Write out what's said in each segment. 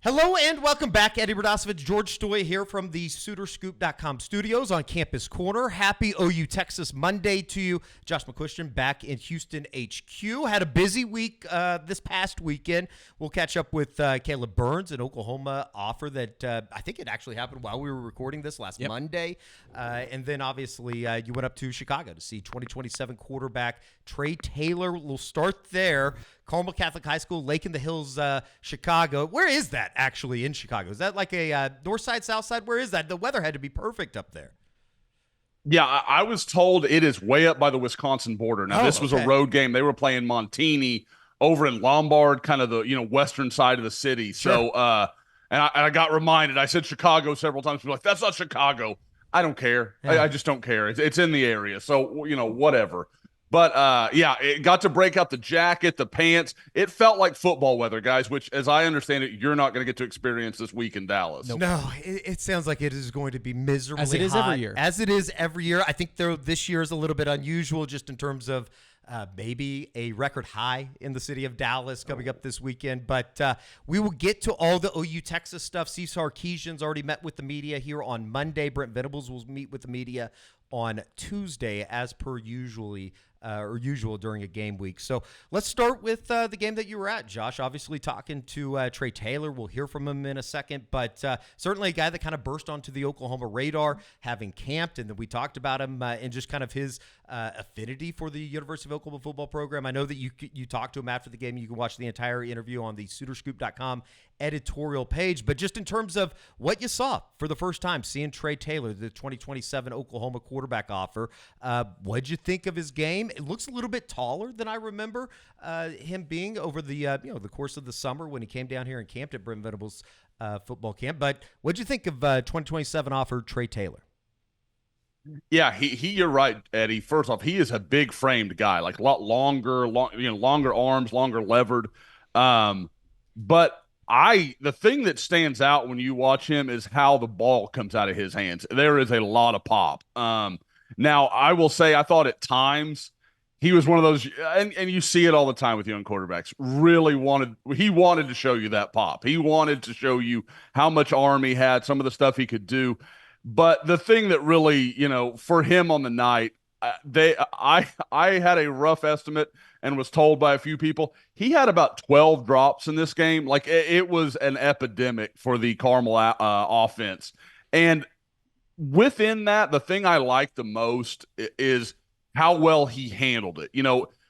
Hello and welcome back. Eddie Radosovich, George Stoy here from the SoonerScoop.com studios on Campus Corner. Happy OU Texas Monday to you. Josh McCuistion back in Houston HQ. Had a busy week this past weekend. We'll catch up with Kaleb Burns, an Oklahoma offer that I think it actually happened while we were recording this last Monday. And then obviously you went up to Chicago to see 2027 quarterback Trae Taylor. We'll start there. Carmel Catholic High School, Lake in the Hills, Chicago. Where is that actually in Chicago? Is that like a north side, south side? Where is that? The weather had to be perfect up there. Yeah, I was told it is way up by the Wisconsin border. Now, this was a road game. They were playing Montini over in Lombard, kind of the western side of the city. Sure. So, and I got reminded. I said Chicago several times. People were like, that's not Chicago. I don't care. Yeah. I just don't care. It's in the area. So, whatever. But, it got to break out the jacket, the pants. It felt like football weather, guys, which, as I understand it, you're not going to get to experience this week in Dallas. Nope. No, it sounds like it is going to be miserably hot. As it is every year. As it is every year. I think this year is a little bit unusual just in terms of maybe a record high in the city of Dallas coming up this weekend. But we will get to all the OU Texas stuff. Steve Sarkisian's already met with the media here on Monday. Brent Venables will meet with the media on Tuesday as per usual during a game week. So let's start with the game that you were at, Josh. Obviously talking to Trae Taylor. We'll hear from him in a second, but certainly a guy that kind of burst onto the Oklahoma radar having camped, and then we talked about him and just kind of his affinity for the University of Oklahoma football program. I know that you talked to him after the game. You can watch the entire interview on the SoonerScoop.com editorial page, but just in terms of what you saw for the first time, seeing Trae Taylor, the 2027 Oklahoma quarterback offer, what'd you think of his game? It looks a little bit taller than I remember him being over the the course of the summer when he came down here and camped at Brent Venables football camp. But what'd you think of 2027 offer Trae Taylor? Yeah, you're right, Eddie. First off, he is a big framed guy, like a lot longer arms, longer levered. But the thing that stands out when you watch him is how the ball comes out of his hands. There is a lot of pop. Now, I will say I thought at times he was one of those, and you see it all the time with young quarterbacks, he wanted to show you that pop. He wanted to show you how much arm he had, some of the stuff he could do. But the thing that really, for him on the night, I had a rough estimate and was told by a few people he had about 12 drops in this game. Like it was an epidemic for the Carmel offense. And within that, the thing I like the most is how well he handled it.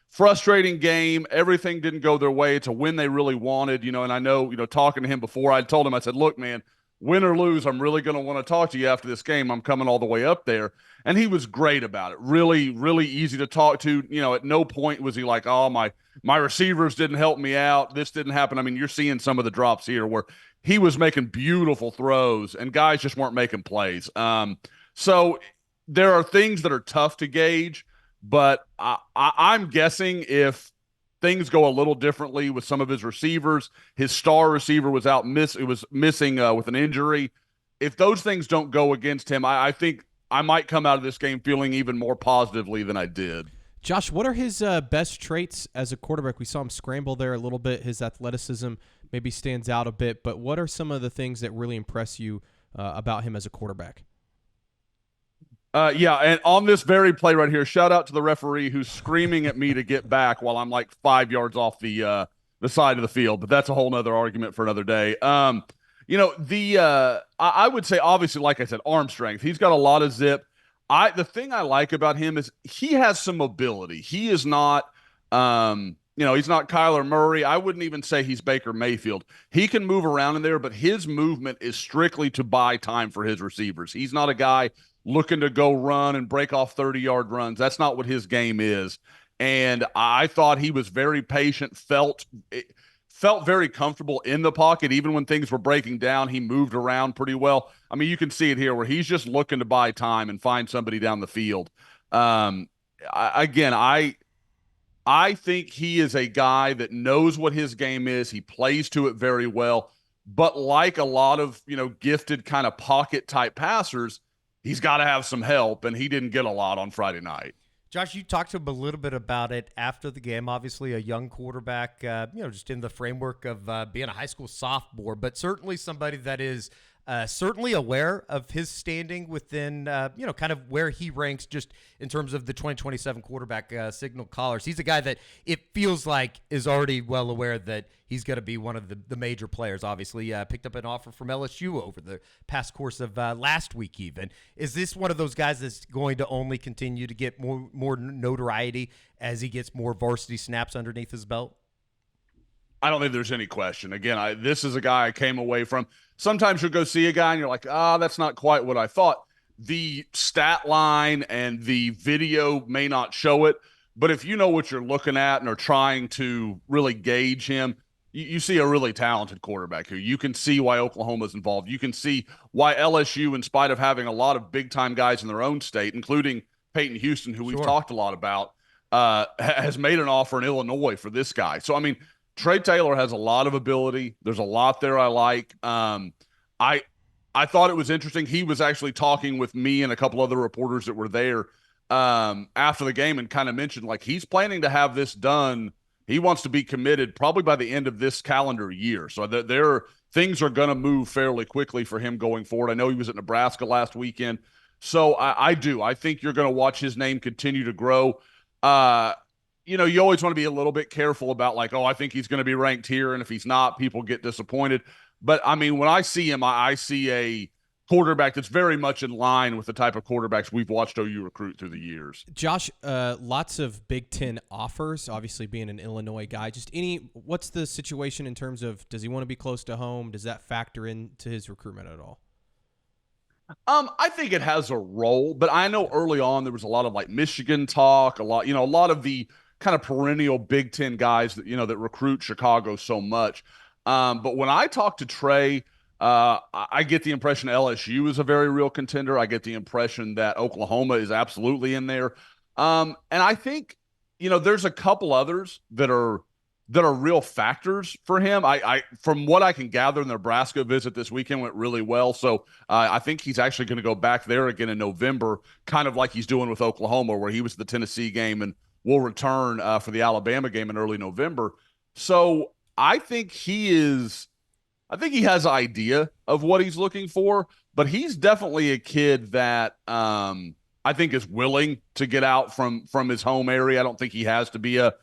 Frustrating game. Everything didn't go their way. It's a win they really wanted, and I know, talking to him before, I told him, I said, look, man, win or lose, I'm really going to want to talk to you after this game. I'm coming all the way up there. And he was great about it. Really, really easy to talk to. At no point was he like, oh, my receivers didn't help me out. This didn't happen. I mean, you're seeing some of the drops here where he was making beautiful throws and guys just weren't making plays. So there are things that are tough to gauge, but I'm guessing if things go a little differently with some of his receivers, his star receiver was missing with an injury. If those things don't go against him, I think I might come out of this game feeling even more positively than I did. Josh, what are his best traits as a quarterback? We saw him scramble there a little bit. His athleticism maybe stands out a bit, but what are some of the things that really impress you about him as a quarterback? And on this very play right here, shout out to the referee who's screaming at me to get back while I'm like 5 yards off the side of the field, but that's a whole nother argument for another day. I would say, obviously, like I said, arm strength. He's got a lot of zip. The thing I like about him is he has some mobility. He is not, he's not Kyler Murray. I wouldn't even say he's Baker Mayfield. He can move around in there, but his movement is strictly to buy time for his receivers. He's not a guy looking to go run and break off 30-yard runs. That's not what his game is. And I thought he was very patient, felt very comfortable in the pocket. Even when things were breaking down, he moved around pretty well. I mean, you can see it here where he's just looking to buy time and find somebody down the field. I think he is a guy that knows what his game is. He plays to it very well. But like a lot of, gifted kind of pocket type passers, he's got to have some help, and he didn't get a lot on Friday night. Josh, you talked to him a little bit about it after the game. Obviously, a young quarterback, just in the framework of being a high school sophomore, but certainly somebody that is certainly aware of his standing within, kind of where he ranks just in terms of the 2027 quarterback signal callers. He's a guy that it feels like is already well aware that he's going to be one of the major players. Obviously, picked up an offer from LSU over the past course of last week even. Is this one of those guys that's going to only continue to get more notoriety as he gets more varsity snaps underneath his belt? I don't think there's any question. Again, this is a guy I came away from. Sometimes you'll go see a guy and you're like, that's not quite what I thought. The stat line and the video may not show it, but if you know what you're looking at and are trying to really gauge him, you see a really talented quarterback here. You can see why Oklahoma's involved. You can see why LSU, in spite of having a lot of big-time guys in their own state, including Peyton Houston, who we've talked a lot about, has made an offer in Illinois for this guy. So, I mean, Trae Taylor has a lot of ability. There's a lot there I like. I thought it was interesting. He was actually talking with me and a couple other reporters that were there after the game and kind of mentioned, like, he's planning to have this done. He wants to be committed probably by the end of this calendar year. So things are going to move fairly quickly for him going forward. I know he was at Nebraska last weekend. So I do. I think you're going to watch his name continue to grow. You always want to be a little bit careful about, like, I think he's going to be ranked here, and if he's not, people get disappointed. But, I mean, when I see him, I see a quarterback that's very much in line with the type of quarterbacks we've watched OU recruit through the years. Josh, lots of Big Ten offers, obviously being an Illinois guy. What's the situation in terms of, does he want to be close to home? Does that factor into his recruitment at all? I think it has a role, but I know early on there was a lot of, like, Michigan talk, a lot of the kind of perennial Big Ten guys that recruit Chicago so much. But when I talk to Trae, I get the impression LSU is a very real contender. I get the impression that Oklahoma is absolutely in there. And I think, there's a couple others that are real factors for him. I from what I can gather, the Nebraska visit this weekend went really well. So I think he's actually going to go back there again in November, kind of like he's doing with Oklahoma, where he was at the Tennessee game and will return for the Alabama game in early November. So I think he has an idea of what he's looking for, but he's definitely a kid that I think is willing to get out from his home area. I don't think he has to be a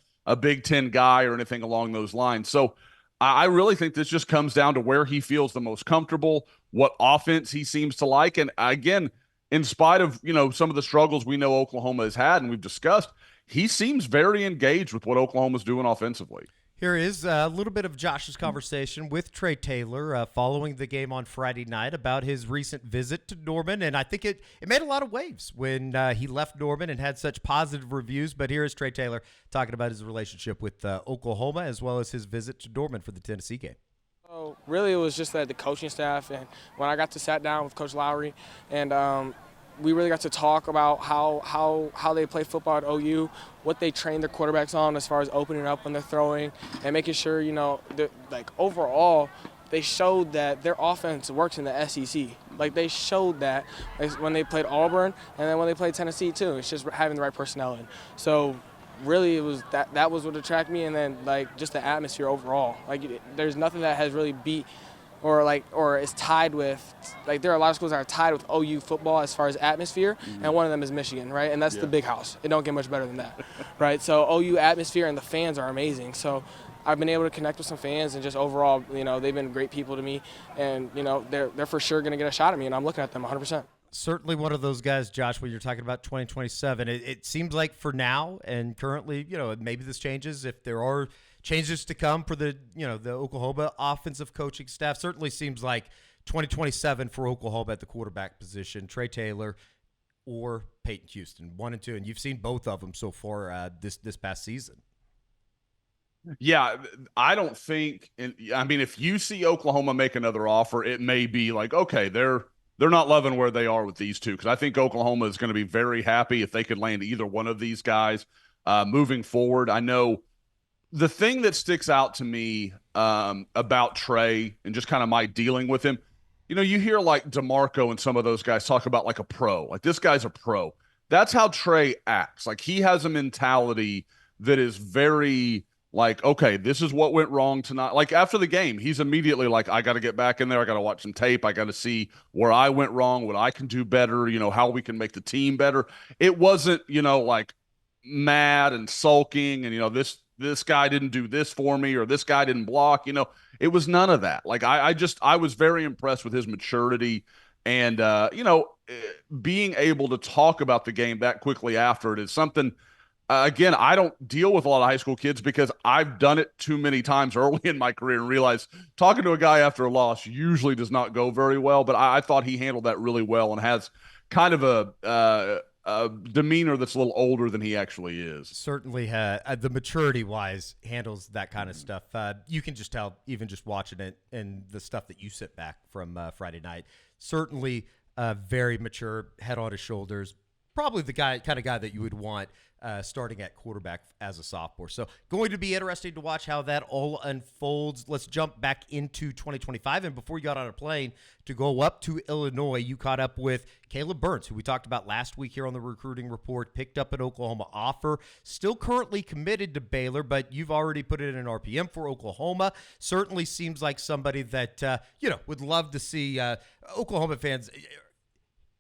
Big Ten guy or anything along those lines. So I really think this just comes down to where he feels the most comfortable, what offense he seems to like. And again, in spite of, some of the struggles we know Oklahoma has had and we've discussed, he seems very engaged with what Oklahoma's doing offensively. Here is a little bit of Josh's conversation with Trae Taylor following the game on Friday night about his recent visit to Norman. And I think it made a lot of waves when he left Norman and had such positive reviews. But here is Trae Taylor talking about his relationship with Oklahoma as well as his visit to Norman for the Tennessee game. So really, it was just that the coaching staff, and when I got to sat down with Coach Lowry, and we really got to talk about how they play football at OU, what they train their quarterbacks on as far as opening up when they're throwing, and making sure, like, overall, they showed that their offense works in the SEC. Like, they showed that when they played Auburn and then when they played Tennessee too. It's just having the right personnel in. So really, it was that was what attracted me, and then, like, just the atmosphere overall. Like, there's nothing that has really beat or is tied with, like, there are a lot of schools that are tied with OU football as far as atmosphere, and one of them is Michigan, right? And that's the Big House. It don't get much better than that, right? So OU atmosphere and the fans are amazing. So I've been able to connect with some fans, and just overall, they've been great people to me, and they're for sure going to get a shot at me, and I'm looking at them 100%. Certainly one of those guys, Josh, when you're talking about 2027, it seems like for now and currently, maybe this changes if there are changes to come for the Oklahoma offensive coaching staff. Certainly seems like 2027 for Oklahoma at the quarterback position, Trae Taylor or Peyton Houston, 1 and 2. And you've seen both of them so far this past season. Yeah, I don't think – if you see Oklahoma make another offer, it may be like, okay, they're not loving where they are with these two, because I think Oklahoma is going to be very happy if they could land either one of these guys moving forward. I know the thing that sticks out to me about Trae and just kind of my dealing with him, you hear like DeMarco and some of those guys talk about like a pro. Like, this guy's a pro. that's how Trae acts. Like, he has a mentality that is very like, okay, this is what went wrong tonight. Like, after the game, he's immediately like, I got to get back in there. I got to watch some tape. I got to see where I went wrong, what I can do better, how we can make the team better. It wasn't, like mad and sulking and, this guy didn't do this for me or this guy didn't block. It was none of that. Like, I was very impressed with his maturity and, being able to talk about the game that quickly after it is something. Again, I don't deal with a lot of high school kids because I've done it too many times early in my career and realized talking to a guy after a loss usually does not go very well. But I thought he handled that really well and has kind of a demeanor that's a little older than he actually is. Certainly, the maturity-wise handles that kind of stuff. You can just tell, even just watching it and the stuff that you sit back from Friday night. Certainly, very mature, head on his shoulders. Probably the kind of guy that you would want starting at quarterback as a sophomore. So going to be interesting to watch how that all unfolds. Let's jump back into 2025. And before you got on a plane to go up to Illinois, you caught up with Kaleb Burns, who we talked about last week here on the Recruiting Report, picked up an Oklahoma offer, still currently committed to Baylor, but you've already put it in an RPM for Oklahoma. Certainly seems like somebody that, would love to see Oklahoma fans.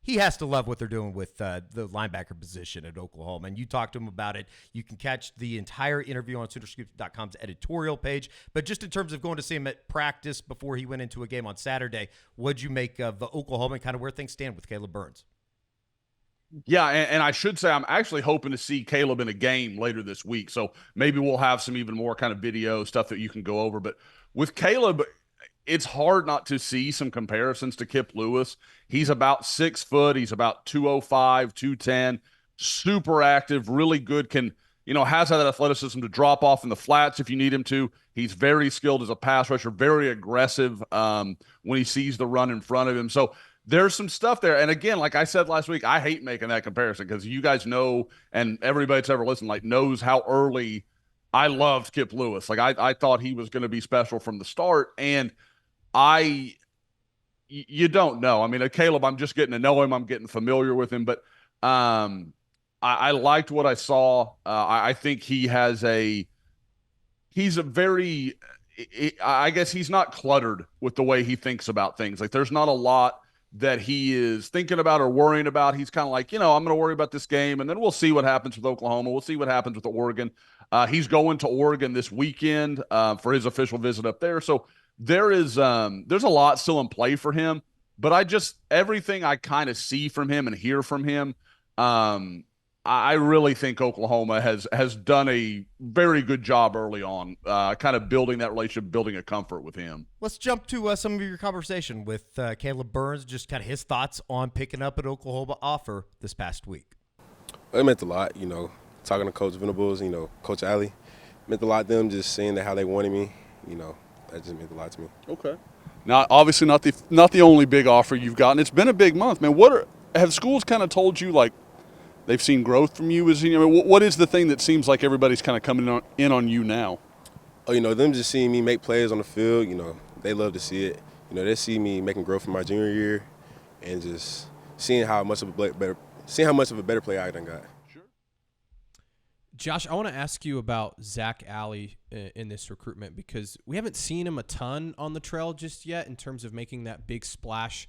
He has to love what they're doing with the linebacker position at Oklahoma. And you talked to him about it. You can catch the entire interview on SoonerScoop.com's editorial page. But just in terms of going to see him at practice before he went into a game on Saturday, what'd you make of Oklahoma and kind of where things stand with Kaleb Burns? Yeah, and I should say I'm actually hoping to see Kaleb in a game later this week. So maybe we'll have some even more kind of video stuff that you can go over. But with Kaleb, it's hard not to see some comparisons to Kip Lewis. He's about 6 foot. He's about 205, 210, super active, really good, has that athleticism to drop off in the flats if you need him to. He's very skilled as a pass rusher, very aggressive when he sees the run in front of him. So there's some stuff there. And again, like I said last week, I hate making that comparison because you guys know, and everybody that's ever listened, knows how early I loved Kip Lewis. Like I thought he was going to be special from the start. And you don't know. I mean, Kaleb, I'm just getting to know him. I'm getting familiar with him, but I liked what I saw. I think he's a very, I guess he's not cluttered with the way he thinks about things. Like there's not a lot that he is thinking about or worrying about. He's kind of like, I'm going to worry about this game, and then we'll see what happens with Oklahoma. We'll see what happens with Oregon. He's going to Oregon this weekend for his official visit up there. So there's a lot still in play for him, but everything I kind of see from him and hear from him, I really think Oklahoma has done a very good job early on, kind of building that relationship, building a comfort with him. Let's jump to some of your conversation with Kaleb Burns, just kind of his thoughts on picking up an Oklahoma offer this past week. It meant a lot, talking to Coach Venables, Coach Alley. It meant a lot to them, just seeing how they wanted me, that just meant a lot to me. Okay. Now, obviously not the only big offer you've gotten. It's been a big month, man. Have schools kind of told you, like, they've seen growth from you? What is the thing that seems like everybody's kind of coming in on you now? Oh, them just seeing me make plays on the field, they love to see it. They see me making growth from my junior year and just seeing how much of a better player I done got. Josh, I want to ask you about Zach Alley in this recruitment because we haven't seen him a ton on the trail just yet in terms of making that big splash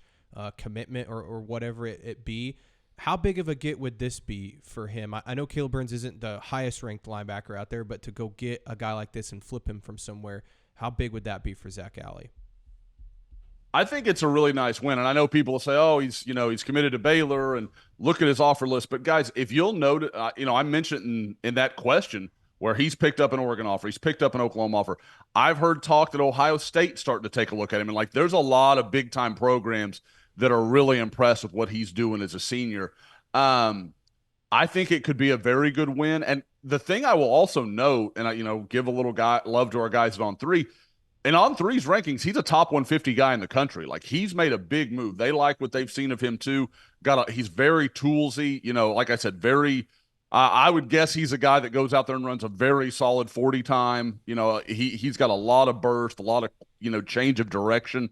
commitment or whatever it be. How big of a get would this be for him? I know Kaleb Burns isn't the highest ranked linebacker out there, but to go get a guy like this and flip him from somewhere, how big would that be for Zach Alley? I think it's a really nice win. And I know people will say, oh, he's committed to Baylor and look at his offer list. But guys, if you'll note, I mentioned in that question where he's picked up an Oregon offer, he's picked up an Oklahoma offer. I've heard talk that Ohio State's starting to take a look at him. And there's a lot of big time programs that are really impressed with what he's doing as a senior. I think it could be a very good win. And the thing I will also note, and give a little love to our guys at On 3, and On 3's rankings, he's a top 150 guy in the country. Like, he's made a big move. They like what they've seen of him too. He's very toolsy. Like I said, very. I would guess he's a guy that goes out there and runs a very solid 40 time. He's got a lot of burst, a lot of change of direction.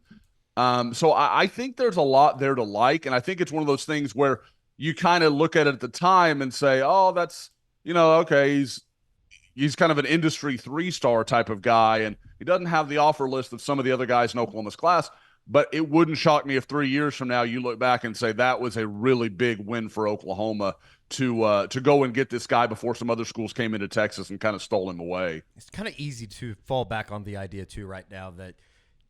So I think there's a lot there to like, and I think it's one of those things where you kind of look at it at the time and say, oh, that's, okay, he's kind of an industry 3-star type of guy, and he doesn't have the offer list of some of the other guys in Oklahoma's class. But it wouldn't shock me if 3 years from now you look back and say that was a really big win for Oklahoma to go and get this guy before some other schools came into Texas and kind of stole him away. It's kind of easy to fall back on the idea, too, right now that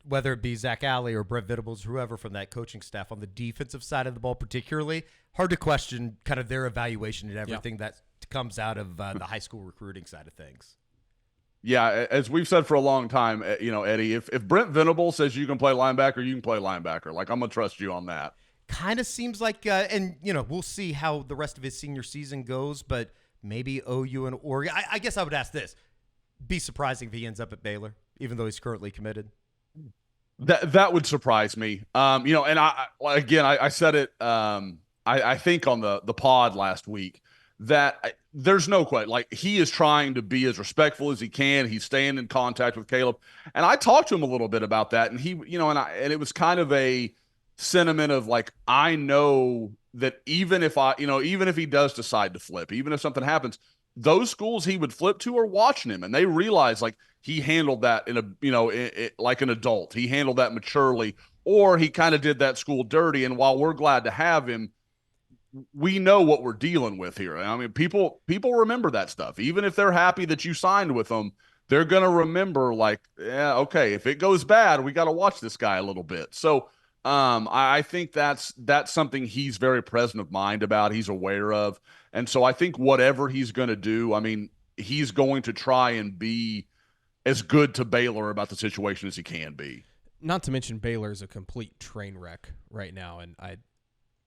whether it be Zach Alley or Brent Venables, whoever from that coaching staff on the defensive side of the ball particularly, hard to question kind of their evaluation and everything that comes out of the high school recruiting side of things. Yeah, as we've said for a long time, Eddie, if Brent Venables says you can play linebacker, you can play linebacker. Like, I'm going to trust you on that. Kind of seems like, and, we'll see how the rest of his senior season goes, but maybe OU and Oregon. I guess I would ask this. Be surprising if he ends up at Baylor, even though he's currently committed. That would surprise me. And I said it, I think on the pod last week, that there's no question. Like, he is trying to be as respectful as he can. He's staying in contact with Kaleb. And I talked to him a little bit about that. And he, and it was kind of a sentiment of like, I know that even if he does decide to flip, even if something happens, those schools he would flip to are watching him, and they realize like he handled that in a, like an adult. He handled that maturely, or he kind of did that school dirty. And while we're glad to have him, we know what we're dealing with here. I mean, people remember that stuff. Even if they're happy that you signed with them, they're going to remember like, yeah, okay, if it goes bad, we got to watch this guy a little bit. So I think that's something he's very present of mind about. He's aware of. And so I think whatever he's going to do, I mean, he's going to try and be as good to Baylor about the situation as he can be. Not to mention Baylor is a complete train wreck right now, and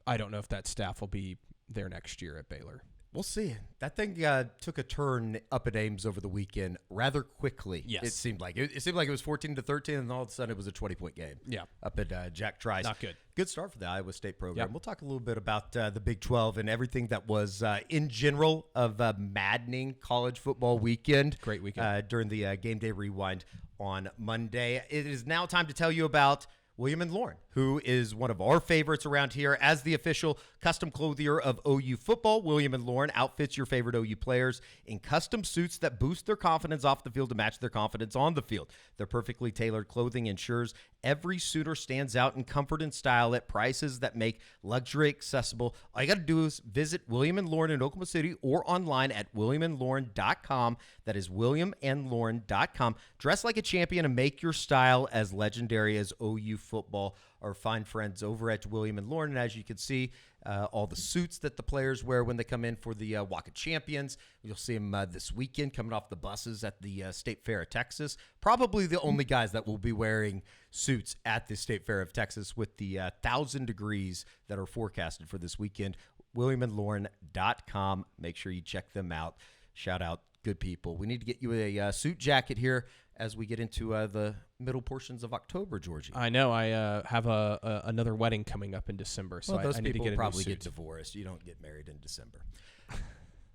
I don't know if that staff will be there next year at Baylor. We'll see. That thing took a turn up at Ames over the weekend rather quickly. Yes. It seemed like. It seemed like it was 14-13, and all of a sudden it was a 20-point game. Yeah. Up at Jack Trice. Not good. Good start for the Iowa State program. Yep. We'll talk a little bit about the Big 12 and everything that was in general of a maddening college football weekend. Great weekend. During the Game Day Rewind on Monday. It is now time to tell you about William and Lauren, who is one of our favorites around here as the official custom clothier of OU football. William and Lauren outfits your favorite OU players in custom suits that boost their confidence off the field to match their confidence on the field. Their perfectly tailored clothing ensures every suitor stands out in comfort and style at prices that make luxury accessible. All you got to do is visit William and Lauren in Oklahoma City or online at williamandlauren.com. That is williamandlauren.com. Dress like a champion and make your style as legendary as OU football. Our fine friends over at William and Lauren, and as you can see, all the suits that the players wear when they come in for the Walk of Champions. You'll see them this weekend coming off the buses at the State Fair of Texas. Probably the only guys that will be wearing suits at the State Fair of Texas with the 1,000 degrees that are forecasted for this weekend. WilliamandLauren.com. Make sure you check them out. Shout out, good people. We need to get you a suit jacket here as we get into the middle portions of October, Georgie. I know. I have another wedding coming up in December, so those I need to get a probably new suit. get divorced. You don't get married in December.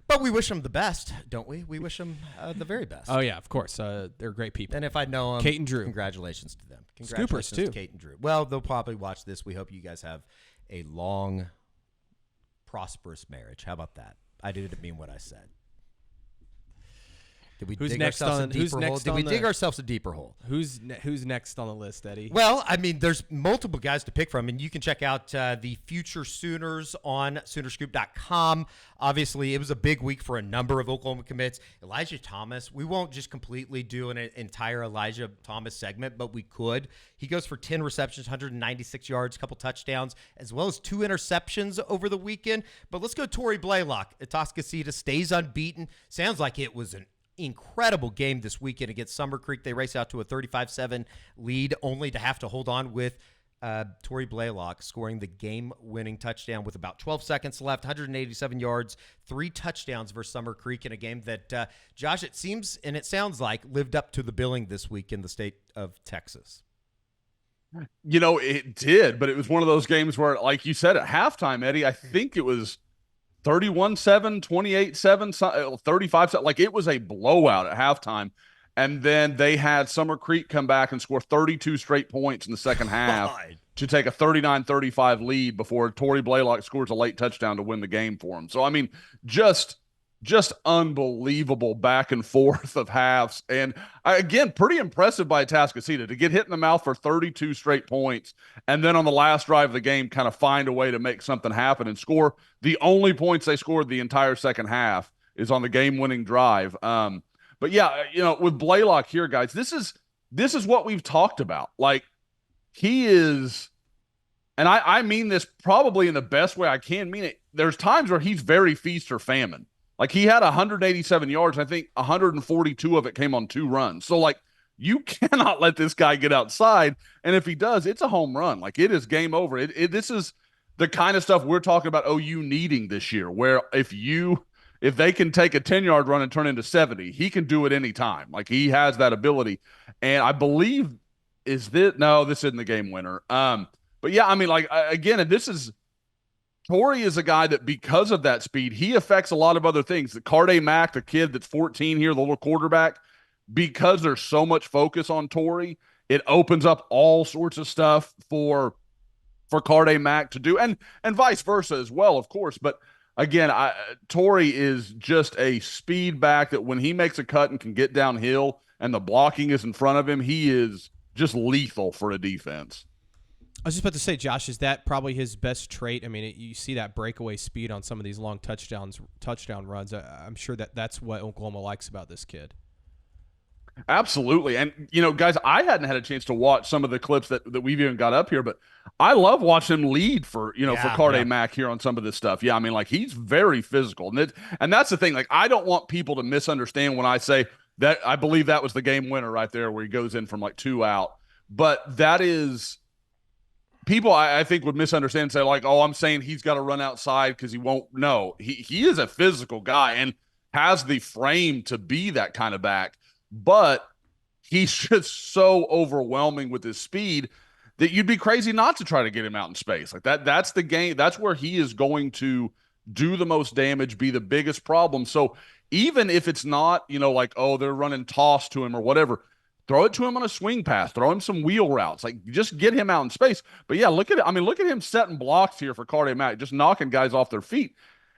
But we wish them the best, don't we? We wish them the very best. Oh, yeah, of course. They're great people. And if I know them, Kate and Drew. Congratulations to them. Scoopers, Congratulations too. to Kate and Drew. Well, they'll probably watch this. We hope you guys have a long, prosperous marriage. How about that? I didn't mean what I said. Did we dig ourselves a deeper hole? Did we dig ourselves a deeper hole? Who's next on the list, Eddie? Well, I mean, there's multiple guys to pick from, and you can check out the future Sooners on Soonerscoop.com. Obviously, it was a big week for a number of Oklahoma commits. Elijah Thomas, we won't just completely do an entire Elijah Thomas segment, but we could. He goes for 10 receptions, 196 yards, a couple touchdowns, as well as 2 interceptions over the weekend. But let's go Tory Blaylock. Atascocita stays unbeaten. Sounds like it was an incredible game this weekend against Summer Creek. They race out to a 35-7 lead, only to have to hold on with Tory Blaylock scoring the game-winning touchdown with about 12 seconds left, 187 yards, 3 touchdowns versus Summer Creek in a game that, Josh, it seems and it sounds like lived up to the billing this week in the state of Texas. It did, but it was one of those games where, like you said, at halftime, Eddie, I think it was 31-7, 28-7, 35-7. Like, it was a blowout at halftime. And then they had Summer Creek come back and score 32 straight points in the second half to take a 39-35 lead before Tory Blaylock scores a late touchdown to win the game for him. So, I mean, just unbelievable back and forth of halves. And again, pretty impressive by Atascocita to get hit in the mouth for 32 straight points. And then on the last drive of the game, kind of find a way to make something happen and score. The only points they scored the entire second half is on the game-winning drive. But yeah, with Blaylock here, guys, this is what we've talked about. Like, he is, and I mean this probably in the best way I can mean it. There's times where he's very feast or famine. Like, he had 187 yards. I think 142 of it came on 2 runs. So, like, you cannot let this guy get outside. And if he does, it's a home run. Like, it is game over. This is the kind of stuff we're talking about OU needing this year, where if they can take a 10-yard run and turn into 70, he can do it anytime. Like, he has that ability. And I believe this isn't the game winner. But yeah, I mean, like, again, and Tory is a guy that, because of that speed, he affects a lot of other things. The Carde Mack, the kid that's 14 here, the little quarterback, because there's so much focus on Tory, it opens up all sorts of stuff for Carde Mack to do, and vice versa as well, of course. But again, Tory is just a speed back that when he makes a cut and can get downhill and the blocking is in front of him, he is just lethal for a defense. I was just about to say, Josh, is that probably his best trait? I mean, you see that breakaway speed on some of these long touchdown runs. I'm sure that's what Oklahoma likes about this kid. Absolutely. And, guys, I hadn't had a chance to watch some of the clips that we've even got up here, but I love watching him lead for Carde Mack here on some of this stuff. Yeah, I mean, like, he's very physical. And that's the thing. Like, I don't want people to misunderstand when I say that I believe that was the game winner right there where he goes in from like 2 out. But that is – people, I think, would misunderstand and say, like, oh, I'm saying he's got to run outside because he won't. No, he is a physical guy and has the frame to be that kind of back. But he's just so overwhelming with his speed that you'd be crazy not to try to get him out in space. Like, that's the game. That's where he is going to do the most damage, be the biggest problem. So even if it's not, like, oh, they're running toss to him or whatever, throw it to him on a swing pass. Throw him some wheel routes. Like, just get him out in space. But yeah, look at it. I mean, look at him setting blocks here for Carde Mack, just knocking guys off their feet.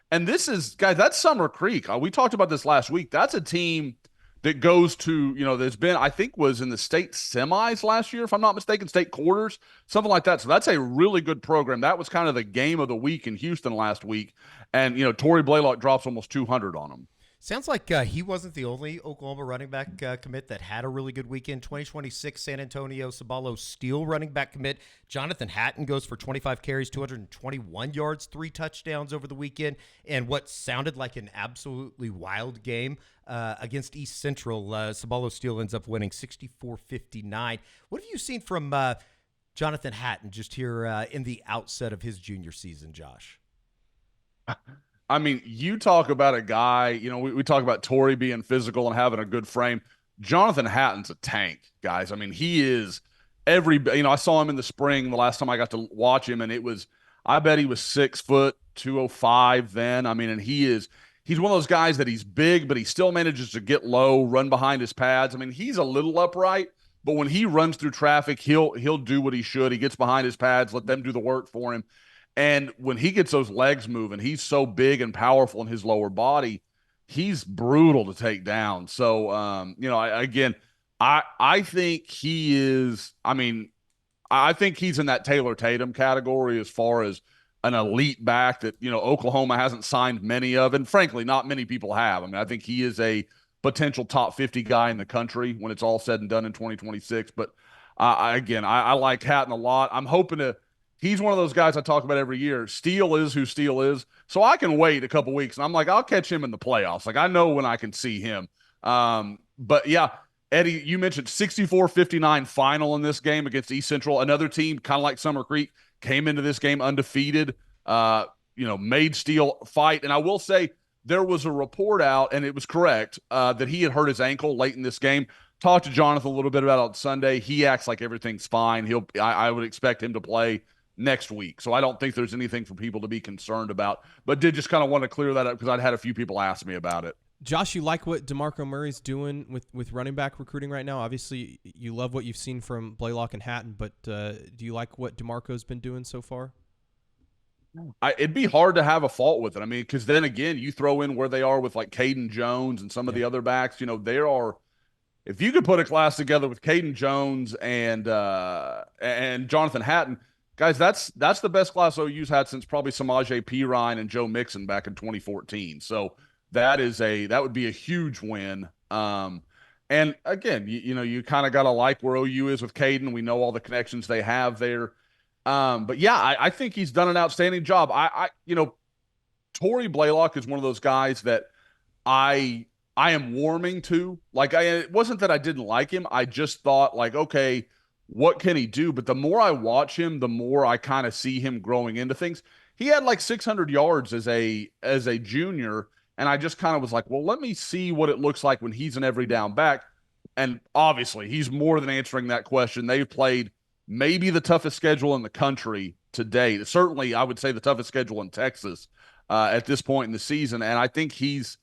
And this is, guys, that's Summer Creek. We talked about this last week. That's a team that goes to, there's been, I think, was in the state semis last year, if I'm not mistaken, state quarters, something like that. So that's a really good program. That was kind of the game of the week in Houston last week. And, Tory Blaylock drops almost 200 on him. Sounds like he wasn't the only Oklahoma running back commit that had a really good weekend. 2026 San Antonio Sabalo Steel running back commit Jonathan Hatton goes for 25 carries, 221 yards, 3 touchdowns over the weekend, and what sounded like an absolutely wild game against East Central. Sabalo Steel ends up winning 64-59. What have you seen from Jonathan Hatton just here in the outset of his junior season, Josh? I mean, you talk about a guy, we talk about Tory being physical and having a good frame. Jonathan Hatton's a tank, guys. I mean, he is I saw him in the spring the last time I got to watch him, and I bet he was 6 foot, 205 then. I mean, and he's one of those guys that he's big, but he still manages to get low, run behind his pads. I mean, he's a little upright, but when he runs through traffic, he'll do what he should. He gets behind his pads, let them do the work for him. And when he gets those legs moving, he's so big and powerful in his lower body, he's brutal to take down. So, I think he is, I think he's in that Taylor Tatum category as far as an elite back that, Oklahoma hasn't signed many of, and frankly, not many people have. I mean, I think he is a potential top 50 guy in the country when it's all said and done in 2026. But I like Hatton a lot. I'm hoping he's one of those guys I talk about every year. Steele is who Steele is. So I can wait a couple weeks, and I'm like, I'll catch him in the playoffs. Like, I know when I can see him. But, yeah, Eddie, you mentioned 64-59 final in this game against East Central. Another team, kind of like Summer Creek, came into this game undefeated, made Steele fight. And I will say there was a report out, and it was correct, that he had hurt his ankle late in this game. Talked to Jonathan a little bit about it on Sunday. He acts like everything's fine. I would expect him to play next week. So I don't think there's anything for people to be concerned about, but did just kind of want to clear that up because I'd had a few people ask me about it. Josh, you like what DeMarco Murray's doing with running back recruiting right now? Obviously, you love what you've seen from Blaylock and Hatton, but do you like what DeMarco's been doing so far? It'd be hard to have a fault with it. I mean, because then again, you throw in where they are with like Caden Jones and some of the other backs. You know, there are. If you could put a class together with Caden Jones and Jonathan Hatton, guys, that's the best class OU's had since probably Samaje Perine and Joe Mixon back in 2014. So that would be a huge win. And again, you kind of got to like where OU is with Caden. We know all the connections they have there. But yeah, I think he's done an outstanding job. Tory Blaylock is one of those guys that I am warming to. Like, it wasn't that I didn't like him. I just thought, like, okay, what can he do? But the more I watch him, the more I kind of see him growing into things. He had like 600 yards as a junior, and I just kind of was like, well, let me see what it looks like when he's an every down back. And obviously, he's more than answering that question. They've played maybe the toughest schedule in the country to date. Certainly, I would say the toughest schedule in Texas at this point in the season. And I think he's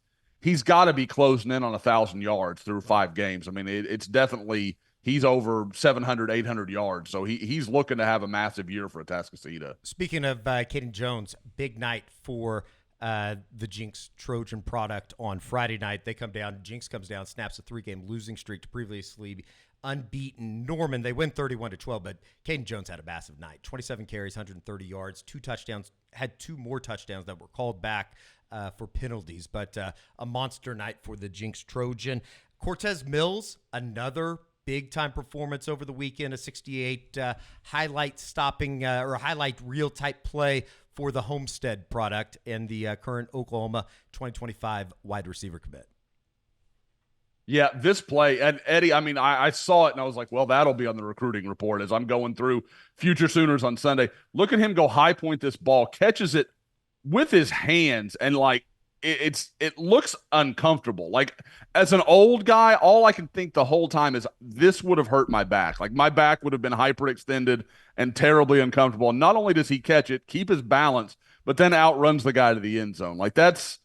got to be closing in on 1,000 yards through 5 games. I mean, it's definitely he's over 700, 800 yards. So he's looking to have a massive year for Atascocita. Speaking of Caden Jones, big night for the Jinx Trojan product on Friday night. They come down. Jinx comes down, snaps a 3-game losing streak to previously unbeaten Norman. They win 31-12, but Caden Jones had a massive night. 27 carries, 130 yards, 2 touchdowns, had 2 more touchdowns that were called back for penalties, but a monster night for the Jinx Trojan. Cortez Mills, another big-time performance over the weekend, a 68 highlight reel type play for the Homestead product and the current Oklahoma 2025 wide receiver commit. Yeah, this play, and Eddie, I mean, I saw it and I was like, well, that'll be on the recruiting report as I'm going through Future Sooners on Sunday. Look at him go high point this ball, catches it with his hands, and like it looks uncomfortable. Like, as an old guy, all I can think the whole time is this would have hurt my back. Like, my back would have been hyperextended and terribly uncomfortable. And not only does he catch it, keep his balance, but then outruns the guy to the end zone. Like, that's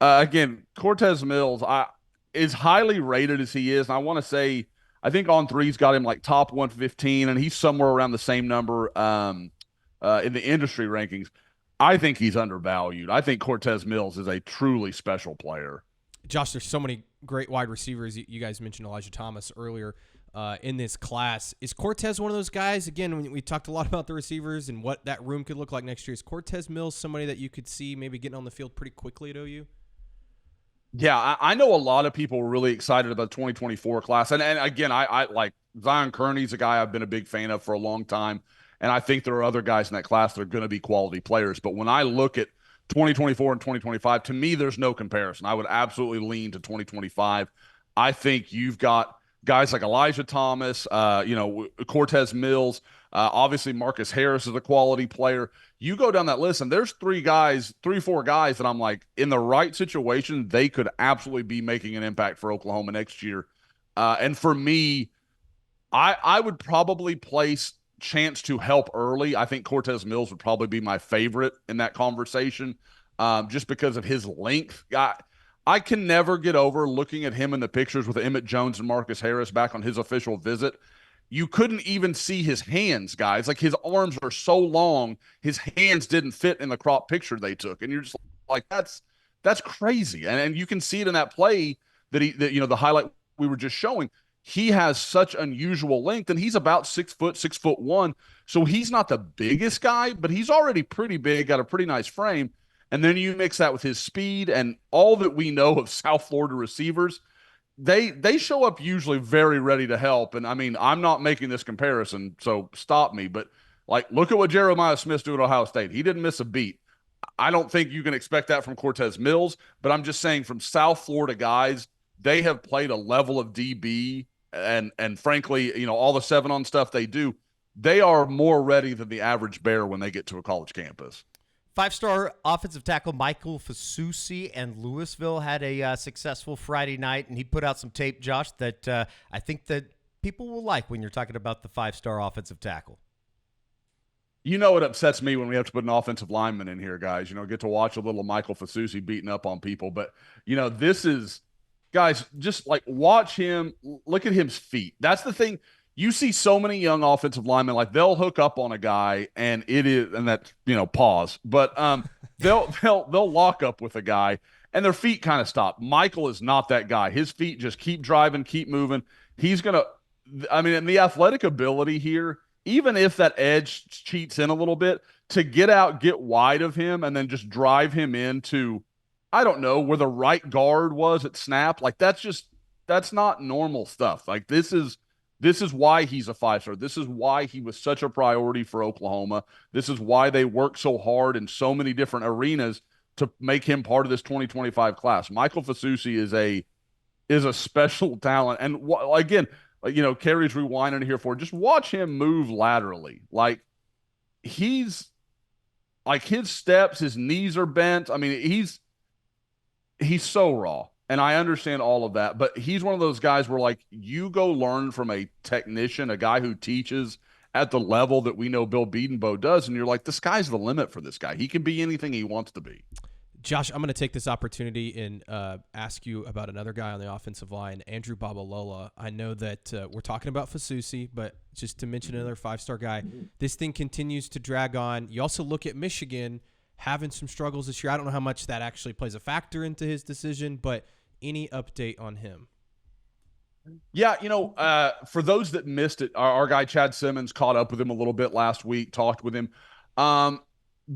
again, Cortez Mills, as highly rated as he is, and I want to say, I think On Three's got him like top 115, and he's somewhere around the same number in the industry rankings. I think he's undervalued. I think Cortez Mills is a truly special player. Josh, there's so many great wide receivers. You guys mentioned Elijah Thomas earlier in this class. Is Cortez one of those guys? Again, we talked a lot about the receivers and what that room could look like next year. Is Cortez Mills somebody that you could see maybe getting on the field pretty quickly at OU? Yeah, I know a lot of people were really excited about the 2024 class. And again, I like Zion Kearney's a guy I've been a big fan of for a long time. And I think there are other guys in that class that are going to be quality players. But when I look at 2024 and 2025, to me, there's no comparison. I would absolutely lean to 2025. I think you've got guys like Elijah Thomas, Cortez Mills, obviously Marcus Harris is a quality player. You go down that list, and there's 4 guys that I'm like, in the right situation, they could absolutely be making an impact for Oklahoma next year. And for me, I would probably place chance to help early. I think Cortez Mills would probably be my favorite in that conversation, just because of his length. I can never get over looking at him in the pictures with Emmett Jones and Marcus Harris back on his official visit. You couldn't even see his hands, guys. Like, his arms are so long, his hands didn't fit in the crop picture they took. And you're just like, that's crazy. And you can see it in that play the highlight we were just showing. He has such unusual length, and he's about 6 foot, 6'1". So he's not the biggest guy, but he's already pretty big, got a pretty nice frame. And then you mix that with his speed and all that we know of South Florida receivers, they show up usually very ready to help. And I mean, I'm not making this comparison, so stop me, but like, look at what Jeremiah Smith's doing at Ohio State. He didn't miss a beat. I don't think you can expect that from Cortez Mills, but I'm just saying, from South Florida guys, they have played a level of DB and frankly, all the 7-on stuff they do, they are more ready than the average Bear when they get to a college campus. 5-star offensive tackle Michael Fasusi and Louisville had a successful Friday night, and he put out some tape, Josh, that I think that people will like when you're talking about the 5-star offensive tackle. You know, it upsets me when we have to put an offensive lineman in here, guys. Get to watch a little Michael Fasusi beating up on people. But, this is, guys, just like watch him, look at his feet. That's the thing. You see so many young offensive linemen, like they'll hook up on a guy and that's, pause. But they'll lock up with a guy and their feet kind of stop. Michael is not that guy. His feet just keep driving, keep moving. He's going to, and the athletic ability here, even if that edge cheats in a little bit, to get out, get wide of him, and then just drive him into, I don't know, where the right guard was at snap. Like that's not normal stuff. Like this is why he's a 5-star. This is why he was such a priority for Oklahoma. This is why they work so hard in so many different arenas to make him part of this 2025 class. Michael Fasusi is a special talent. And again, Carrie's rewinding here for just watch him move laterally. Like he's like his steps, his knees are bent. I mean, he's so raw. And I understand all of that, but he's one of those guys where like you go learn from a technician, a guy who teaches at the level that we know Bill Bedenbaugh does. And you're like, the sky's the limit for this guy. He can be anything he wants to be. Josh, I'm going to take this opportunity and ask you about another guy on the offensive line, Andrew Babalola. I know that we're talking about Fasusi, but just to mention another 5-star guy, this thing continues to drag on. You also look at Michigan having some struggles this year. I don't know how much that actually plays a factor into his decision, but any update on him? Yeah, for those that missed it, our guy Chad Simmons caught up with him a little bit last week, talked with him.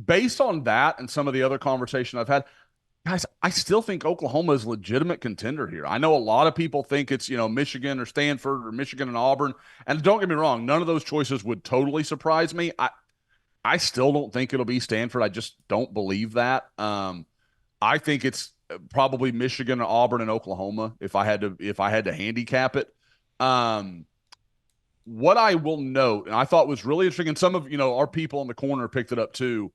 Based on that and some of the other conversation I've had, guys, I still think Oklahoma is a legitimate contender here. I know a lot of people think it's, Michigan or Stanford or Michigan and Auburn. And don't get me wrong, none of those choices would totally surprise me. I still don't think it'll be Stanford. I just don't believe that. I think it's probably Michigan, Auburn, and Oklahoma if I had to handicap it. What I will note, and I thought was really interesting, and some of our people in the corner picked it up too.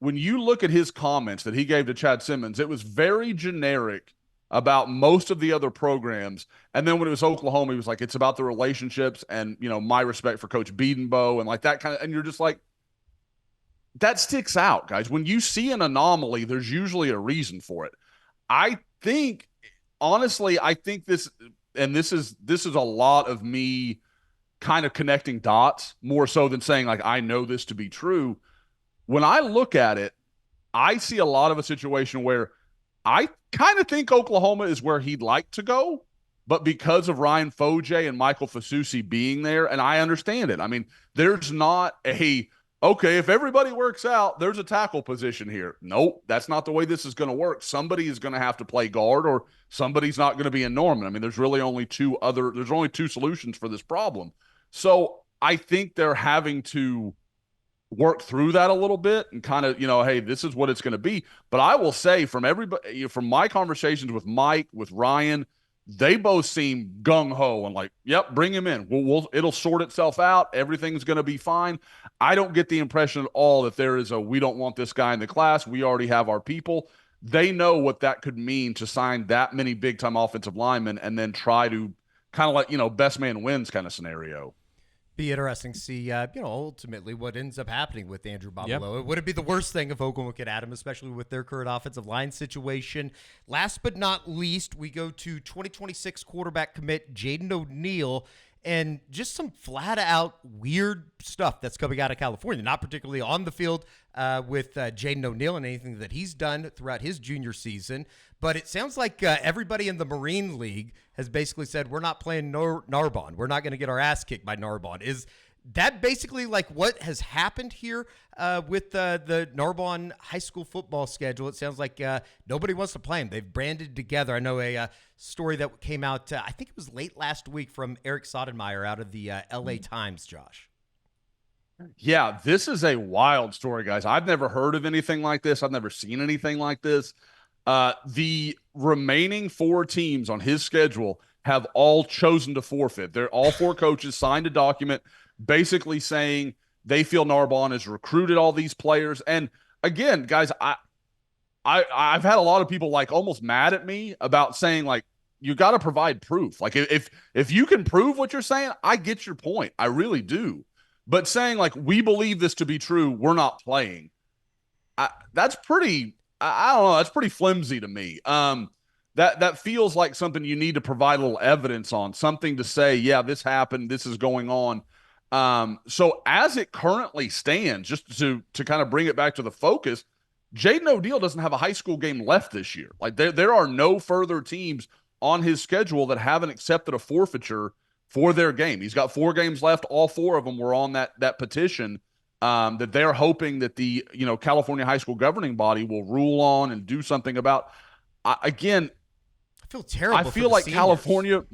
When you look at his comments that he gave to Chad Simmons, it was very generic about most of the other programs. And then when it was Oklahoma, he was like, it's about the relationships and my respect for Coach Bedenbaugh and like that kind of. And you're just like, that sticks out, guys. When you see an anomaly, there's usually a reason for it. I think, honestly, this is a lot of me kind of connecting dots more so than saying like, I know this to be true. When I look at it, I see a lot of a situation where I kind of think Oklahoma is where he'd like to go, but because of Ryan Foje and Michael Fasusi being there, and I understand it. I mean, there's not okay, if everybody works out, there's a tackle position here. Nope, that's not the way this is going to work. Somebody is going to have to play guard or somebody's not going to be in Norman. I mean, there's really only two solutions for this problem. So I think they're having to work through that a little bit and kind of, hey, this is what it's going to be. But I will say from everybody, from my conversations with Mike, with Ryan, they both seem gung-ho and like, yep, bring him in. It'll sort itself out. Everything's going to be fine. I don't get the impression at all that there is we don't want this guy in the class. We already have our people. They know what that could mean to sign that many big-time offensive linemen and then try to kind of like, best man wins kind of scenario. Be interesting to see, ultimately what ends up happening with Andrew Babalola. Yep. Would it be the worst thing if Oklahoma could add him, especially with their current offensive line situation? Last but not least, we go to 2026 quarterback commit Jaden O'Neal, and just some flat-out weird stuff that's coming out of California, not particularly on the field with Jaden O'Neal and anything that he's done throughout his junior season, but it sounds like everybody in the Marine League has basically said, we're not playing Narbonne. We're not going to get our ass kicked by Narbonne. Is that basically like what has happened here with the Narbonne high school football schedule? It sounds like nobody wants to play them. They've branded together. I know a story that came out, I think it was late last week, from Eric Sotomayor out of the LA Times, Josh. Yeah, this is a wild story, guys. I've never heard of anything like this. I've never seen anything like this. The remaining 4 teams on his schedule have all chosen to forfeit. All 4 coaches signed a document basically saying they feel Narbonne has recruited all these players. And again, guys, I've had a lot of people like almost mad at me about saying like, you got to provide proof. Like if you can prove what you're saying, I get your point. I really do. But saying like, we believe this to be true, we're not playing. That's pretty, I don't know. That's pretty flimsy to me. That feels like something you need to provide a little evidence on, something to say, yeah, this happened, this is going on. So as it currently stands, just to kind of bring it back to the focus, Jaden O'Neal doesn't have a high school game left this year. Like there are no further teams on his schedule that haven't accepted a forfeiture for their game. He's got 4 games left. All 4 of them were on that petition that they're hoping that the California high school governing body will rule on and do something about. Again, I feel terrible. I feel like California,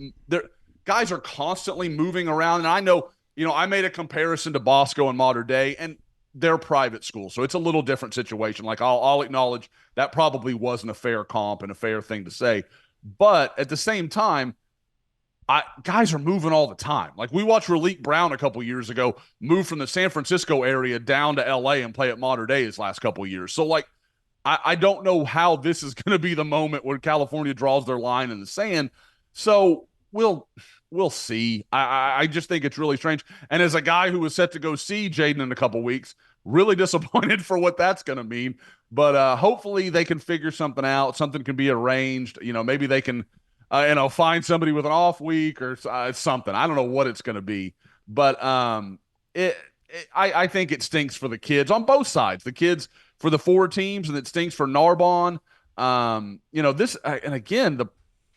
guys are constantly moving around, and I know, I made a comparison to Bosco and Mater Dei, and they're private schools, so it's a little different situation. Like I'll acknowledge that probably wasn't a fair comp and a fair thing to say, but at the same time, guys are moving all the time. Like we watched Raleek Brown a couple years ago move from the San Francisco area down to LA and play at Mater Dei his last couple of years. So like, I don't know how this is going to be the moment where California draws their line in the sand. So we'll see. I just think it's really strange. And as a guy who was set to go see Jaden in a couple weeks, really disappointed for what that's going to mean. But hopefully they can figure something out. Something can be arranged. Maybe they can, find somebody with an off week or something. I don't know what it's going to be. But I think it stinks for the kids on both sides. The kids for the 4 teams, and it stinks for Narbonne. This, and again,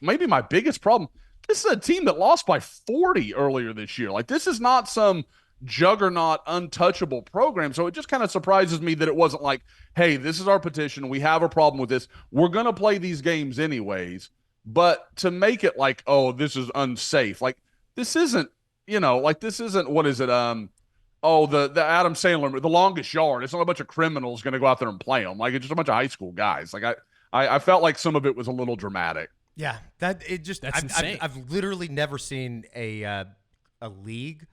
maybe my biggest problem, this is a team that lost by 40 earlier this year. Like, this is not some juggernaut, untouchable program. So it just kind of surprises me that it wasn't like, hey, this is our petition. We have a problem with this. We're going to play these games anyways. But to make it like, oh, this is unsafe. Like, this isn't, this isn't, what is it? The Adam Sandler, The Longest Yard. It's not a bunch of criminals going to go out there and play them. Like, it's just a bunch of high school guys. Like, I felt like some of it was a little dramatic. Yeah, that's insane. I've literally never seen a league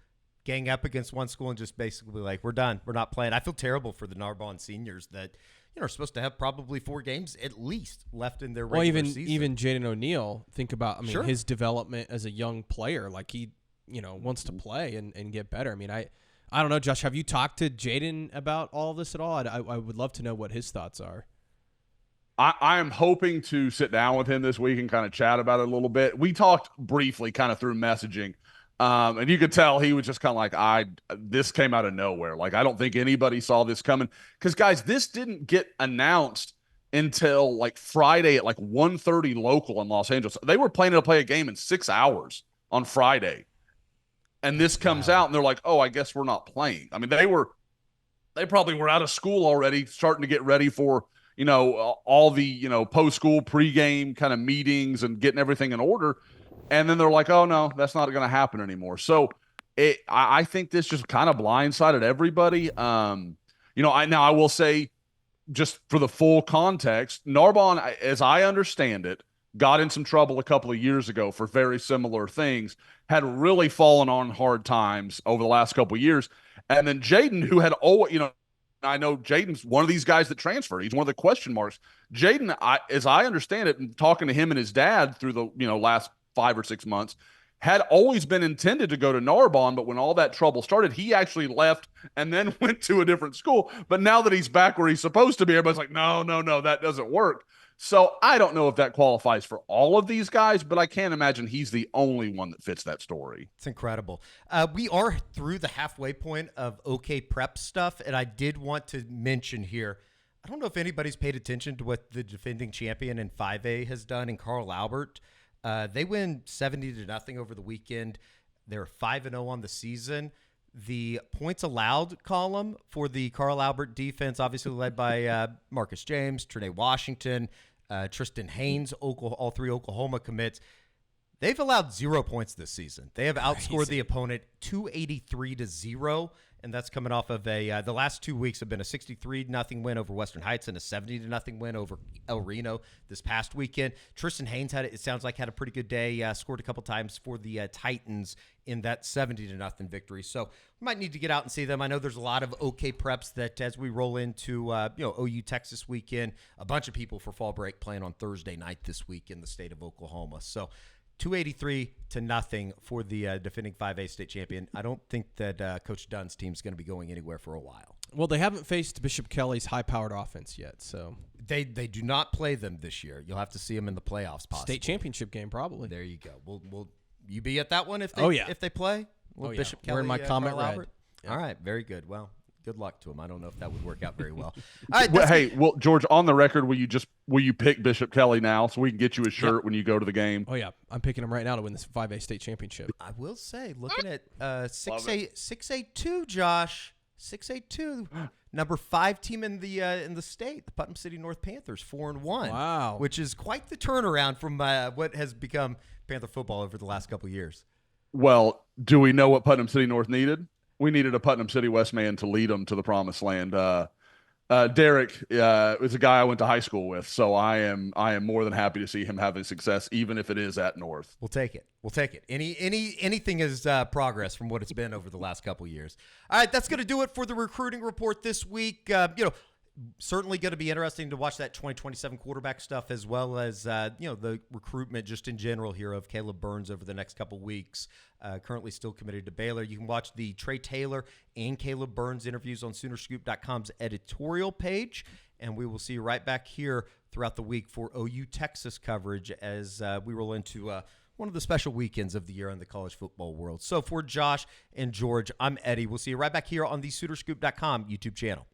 gang up against one school and just basically like, we're done, we're not playing. I feel terrible for the Narbonne seniors that are supposed to have probably 4 games at least left in their regular season. Even Jaden O'Neal, think about Sure. his development as a young player. Like he wants to play and get better. I mean, I don't know, Josh, have you talked to Jaden about all of this at all? I would love to know what his thoughts are. I am hoping to sit down with him this week and kind of chat about it a little bit. We talked briefly kind of through messaging, and you could tell he was just kind of like, this came out of nowhere. Like, I don't think anybody saw this coming. Because, guys, this didn't get announced until, like, Friday at, like, 1:30 local in Los Angeles. They were planning to play a game in 6 hours on Friday. And this comes out, and they're like, oh, I guess we're not playing. I mean, they probably were out of school already, starting to get ready for – all the, post-school pregame kind of meetings and getting everything in order. And then they're like, oh, no, that's not going to happen anymore. So I think this just kind of blindsided everybody. I will say, just for the full context, Narbonne, as I understand it, got in some trouble a couple of years ago for very similar things, had really fallen on hard times over the last couple of years. And then Jaden, who had always, I know Jaden's one of these guys that transferred. He's one of the question marks. Jaden, as I understand it, and talking to him and his dad through the last 5 or 6 months, had always been intended to go to Narbonne, but when all that trouble started, he actually left and then went to a different school. But now that he's back where he's supposed to be, everybody's like, no, that doesn't work. So I don't know if that qualifies for all of these guys, but I can't imagine he's the only one that fits that story. It's incredible. We are through the halfway point of OK Prep stuff, and I did want to mention here, I don't know if anybody's paid attention to what the defending champion in 5A has done in Carl Albert. They win 70-0 over the weekend. They're 5-0 on the season. The points allowed column for the Carl Albert defense, obviously led by Marcus James, Trae Washington, Tristan Haynes, all 3 Oklahoma commits. They've allowed 0 points this season. They have outscored the opponent 283-0, and that's coming off of the last 2 weeks have been a 63-0 win over Western Heights and a 70-0 win over El Reno this past weekend. Tristan Haynes it sounds like had a pretty good day, scored a couple times for the Titans in that 70-0 victory. So we might need to get out and see them. I know there's a lot of OK Preps that as we roll into OU Texas weekend, a bunch of people for fall break playing on Thursday night this week in the state of Oklahoma. So 283-0 for the defending 5A state champion. I don't think that Coach Dunn's team is going to be going anywhere for a while. Well, they haven't faced Bishop Kelly's high-powered offense yet, so They do not play them this year. You'll have to see them in the playoffs, possibly. state championship game probably. There you go. Will you be at that one if they if they play? Will Oh, yeah. Bishop Kelly, Wearing my comment Carl red. Albert? Yeah. All right, very good. Well, good luck to him. I don't know if that would work out very well. All right, Well, hey, well, George, on the record, will you pick Bishop Kelly now so we can get you a shirt when you go to the game? Oh yeah, I'm picking him right now to win this 5A state championship. I will say, looking at 682, Josh, 682, number 5 team in the state, the Putnam City North Panthers, 4-1. Wow. Which is quite the turnaround from what has become Panther football over the last couple of years. Well, do we know what Putnam City North needed? We needed a Putnam City West man to lead them to the promised land. Derek is a guy I went to high school with, so I am more than happy to see him having success, even if it is at North. We'll take it. We'll take it. Anything is progress from what it's been over the last couple of years. All right, that's going to do it for the recruiting report this week. Certainly going to be interesting to watch that 2027 quarterback stuff, as well as the recruitment just in general here of Kaleb Burns over the next couple weeks. Currently still committed to Baylor. You can watch the Trae Taylor and Kaleb Burns interviews on Soonerscoop.com's editorial page, and we will see you right back here throughout the week for OU Texas coverage as we roll into one of the special weekends of the year in the college football world. So for Josh and George, I'm Eddie. We'll see you right back here on the Soonerscoop.com YouTube channel.